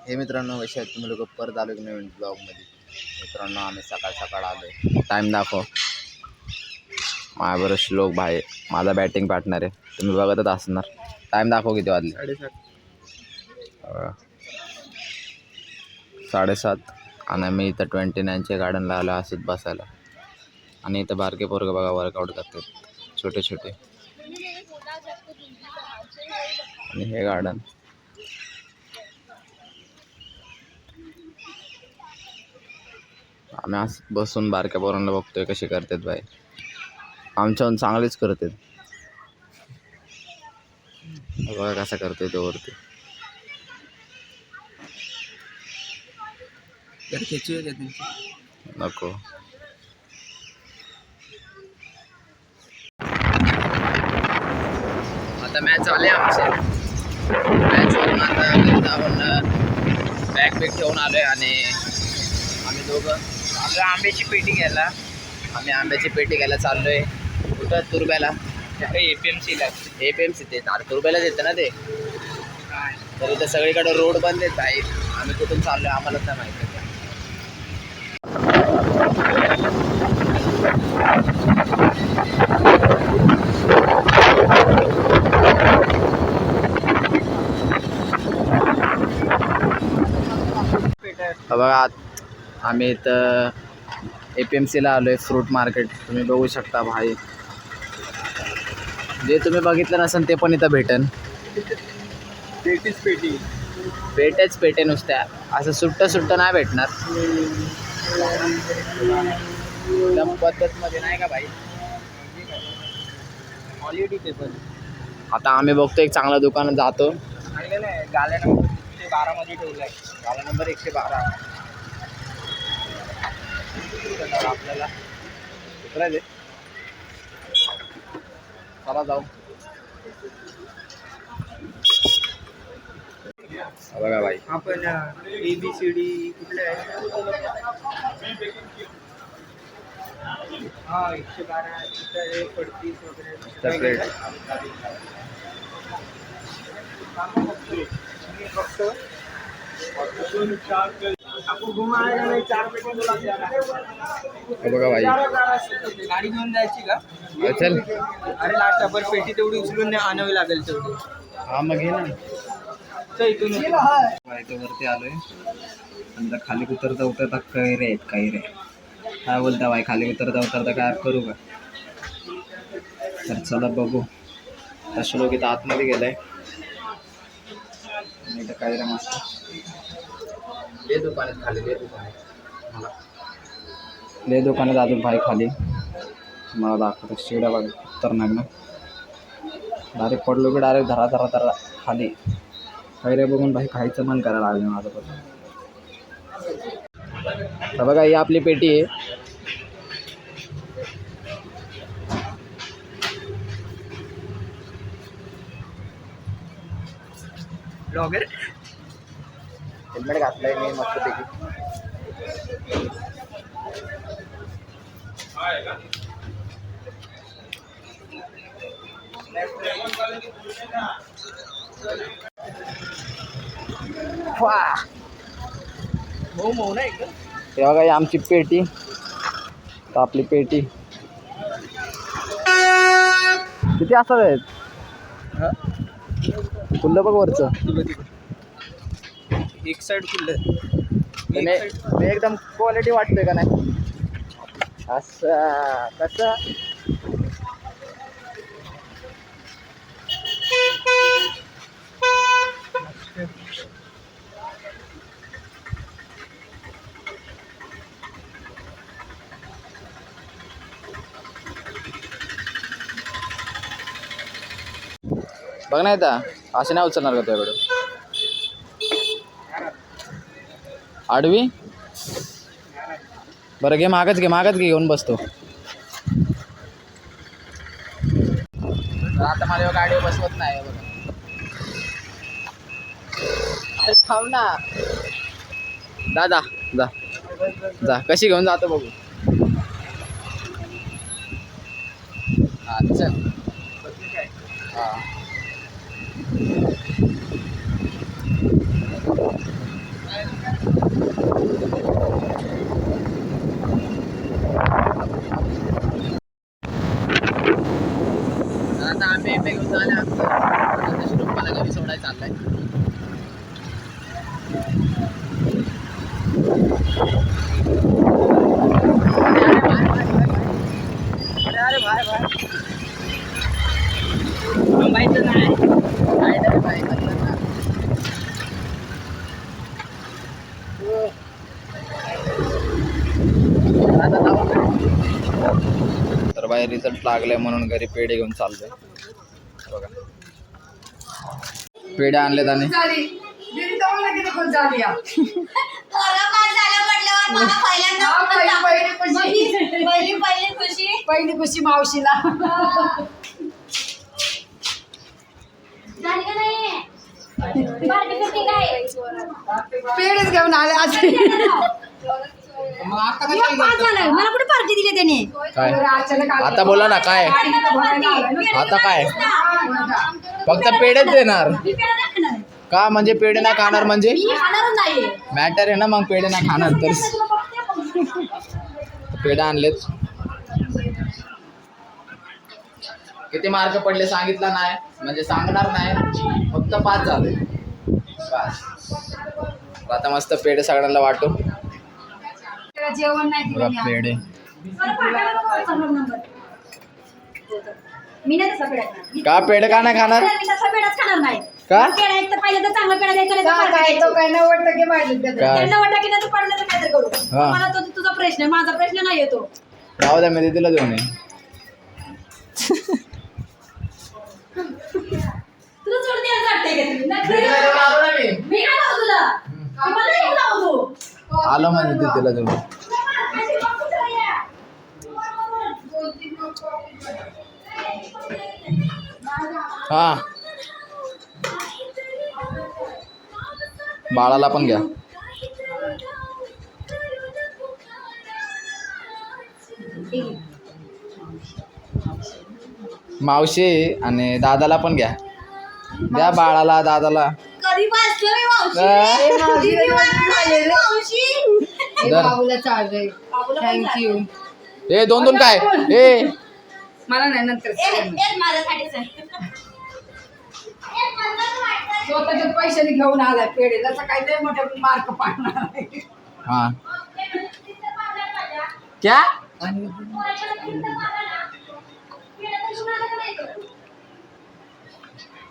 हे मित्रांनो कसे आहेत तुम्ही लोक परत आलो की नवीन ब्लॉगमध्ये. मित्रांनो आम्ही सकाळ सकाळ आलो आहे. टाईम दाखव. माझ्याबरोबर श्लोक भाई माझा बॅटिंग पार्टनर आहे. तुम्ही बघतच असणार. टाईम दाखव किती वाजले. 7:30 आणि मी इथं 29च्या गार्डनला आलो असंच बसायला. आणि इथं बारके पोरगं बघा वर्कआउट करतात छोटे छोटे. आणि हे गार्डन आम्ही असं बसून बारक्या पोरांना बघतोय कसे करतात बाई. आमच्याहून चांगलेच करतात. बघा कसं करतोय तो वरती. नको आता मॅच झाली आमची. मॅचवरून आता आपण बॅग बिग ठेवून आलोय आणि आम्ही दोघं आलो आंब्याची पेटी घ्यायला. आम्ही आंब्याची पेटी घ्यायला चाललोय. कुठं? तुरब्याला. APMCला. APMC ते तुरब्यालाच येतं ना ते. तर इथं सगळीकडे रोड बंद आहेत भाई. आम्ही कुठून चाललोय आम्हालाच नाही माहिती. बघा आम्ही इथं APMCला आलोय. फ्रूट मार्केट तुम्ही बघू शकता भाई. जे तुम्ही बघितलं नसेल ते पण इथं भेटेन. पेटेच पेटे नुसत्या असं सुट्ट नाही भेटणार. एकदम पद्धतमध्ये नाही का भाई. Quality paper. आता आम्ही बघतो एक चांगलं दुकान जातो. गाल्या नंबर 112 मध्ये ठेवलाय. गाला नंबर 112. आपल्याला उतरायचे. चला जाऊ. बघा भाई आपण ABCD कुठले आहे. हा 112 35 वगैरे बघा भाई. गाडी घेऊन जायची का? चल. अरे लास्टवर पेटी तेवढी उचलून आणावी लागेल तेवढी. हा मग घे ना. इथून वरती आलोय. नंतर खाली उतरता कैरे आहेत कैरे. काय बोलता भाई. खाली उतरता काय करू का? तर चला बघू. तसे लोक इथं आतमध्ये गेलाय. इथं कैऱ्या मस्त. ले दुकानात खाली ले दुकानात अजून भाई खाली. मला दाखवतो शिड्या बघ उतरणार ना. डायरेक्ट पडलो की डायरेक्ट धरा खाली. कैऱ्या बघून भाई खायचं मन करायला लागलं माझं पण. तर बघा ही आपली पेटी आहे. ब्लॉगर हेल्मेट घातलंय मी मस्तपैकी. मऊ नाही का? हे बघा ही आमची पेटी. तर आपली पेटी किती असतात आहेत. खुल्लं बघ वरचं. एक साइड खुल्लं. मी एकदम क्वालिटी वाटतोय का नाही. असं कसं बघ नाही तर असे नाही उचलणार का तुझ्याकडे. आडवी बरं घे. मागच घे घेऊन बसतो. आता मला गाडीवर बसवत नाही बघा. थांब ना दादा. जा कशी घेऊन जातो बघू. हा चल. हा आहे रिझल्ट लागलाय म्हणून घरी पेढे घेऊन चाललोय. बघा पेढे आणलेत आणि पहिली खुशी मावशीला पेढेच घेऊन आले आज. मला कुठे पार्टी दिली त्याने काय आता बोला ना काय आता काय फक्त पेढेच देणार का म्हणजे पेढे नाही खाणार म्हणजे मॅटर आहे ना मग पेढे नाही खाणार तर पेढे आणलेत. किती मार्क पडले सांगितलं नाही म्हणजे सांगणार नाही फक्त 5 झाले बस. आता मस्त पेढे सगळ्यांना वाटू. जेवण नाही बघा पेढे मी नाही तसा पेढा खाणार. का पेढे का नाही खाणार मी तसा पेढाच खाणार नाही. का पेढा एक तर पाहिजे तर चांगला पेढा द्यायचा नाही तर पार्टी काय द्यायची. तो काय 90% पाहिजे त्यांना वाटतं की नाही तर पडलं तर काहीतरी करू. हा. मला तो तुझा प्रश्न आहे माझा प्रश्न नाही येतो. राहू द्या मी तिला देऊन तुला सोड द्यायला वाटतंय का तुला? नाही, मी काय लावू तुला? मला नाही लावू तू. आलो म्हणजे तिला देऊन. हा बाळाला पण घ्या. मावशी आणि दादाला पण घ्या. द्या बाळाला दादाला. कधी वाचलं मी मावशी? धर. बाबूला चाललंय थँक्यू. ए 2 काय ए मला नाही नंतर माझ्यासाठीच आहे. स्वतःच्या पैशाने घेऊन आलाय पेढे जसं काही लय मोठे मार्क पाडणार आहे. हा क्या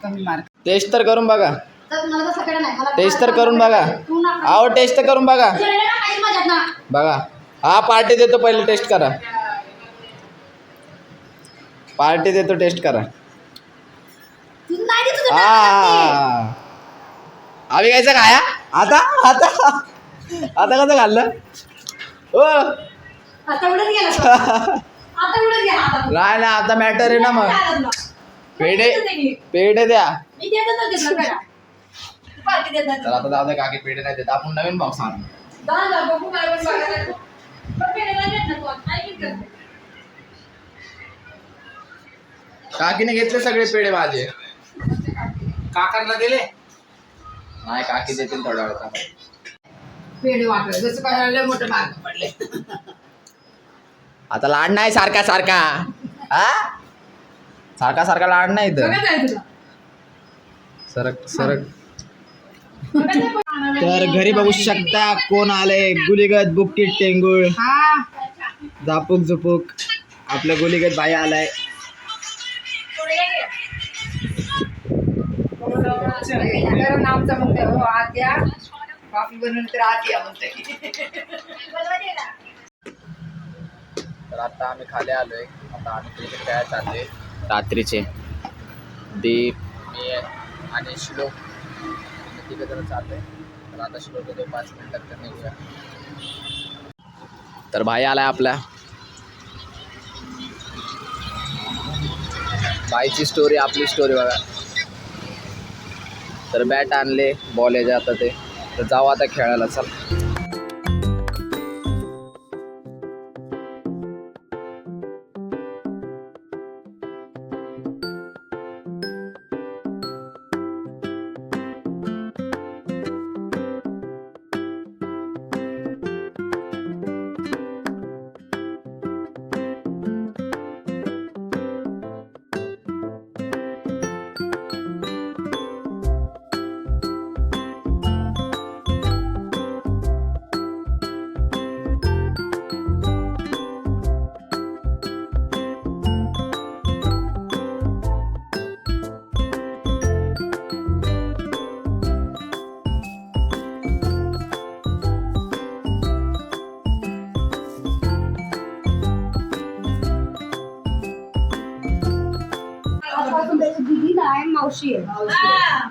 कमी मार्क टेस्ट तर करून बघा. मला तसा पेढा नाही. मला टेस्ट तर करून बघा. तू ना आहो टेस्ट तर करून बघा. माझ्यात ना. बघा हा पार्टी देतो पहिले टेस्ट करा. पार्टी देतो टेस्ट करा. तू नाही देत तुझं हा आम्ही कायचं खाया आता आता आता कसं खाल्लं ओ आता उडत गेला तो. आता उडत गेला आता. नाही ना आता मॅटर आहे ना मग. पेढे पेढे द्या. मी देतच नव्हते तुला पेढा. तू पार्टी देत नाही. तर आता जाऊ दे काकी पेढे नाही देत आपण नवीन बॉक्स आणू. जा बघू काय पण बघायला. पण पेढा नाही देत ना तू. काय करते? काकीने घेतले सगळे पेढे माझे. काकांना दिले नाही काकी देतील थोड्या वेळात. पेढे वाटले जसं काय लय मोठे मार्क पडले. आता लाड नाही सारखा सारखा हा सारखा सारखा लाड नाही इथं. बघायचं आहे तुला. सरक सरक. तर घरी बघू शकता कोण आलंय. गुलीगत बुक्कीट टेंगुळ हा झापूक झुपूक आपलं गुलीगत बाई आलाय. गरम आमचा म्हणते हो आत या कॉफी बनवून तर आत या म्हणते. तर आता आम्ही खाली आलोय. आता आम्ही क्रिकेट खेळायला चाललोय रात्रीचे. दीप मी आणि श्लोक तिघं जण चाललोय. तर आता श्लोक येतो 5 मिनिटात तर निघूया. तर भाई आलाय आपल्या. बाईची स्टोरी आपली स्टोरी बघा. तर बॅट आणले बॉल आहे आता ते. तर जाऊ आता खेळायला चल. मावशी आहे मावशी आहे. हा.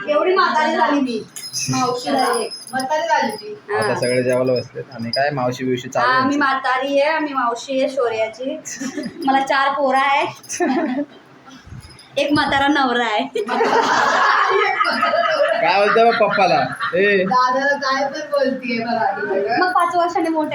एवढी म्हातारी झाली मी मावशी झाली म्हातारी झाली ती. आता सगळे जेवायला बसलेत आणि काय मावशी बिवशी हा चालू मी आहे. म्हातारी आहे मी मावशी आहे शौर्याची मला 4 पोरं आहेत एक म्हातारा नवरा आहे काय बोलतो बा पप्पाला ए दादाला काय पण बोलतीये बघा. मग 5 वर्षांनी मोठे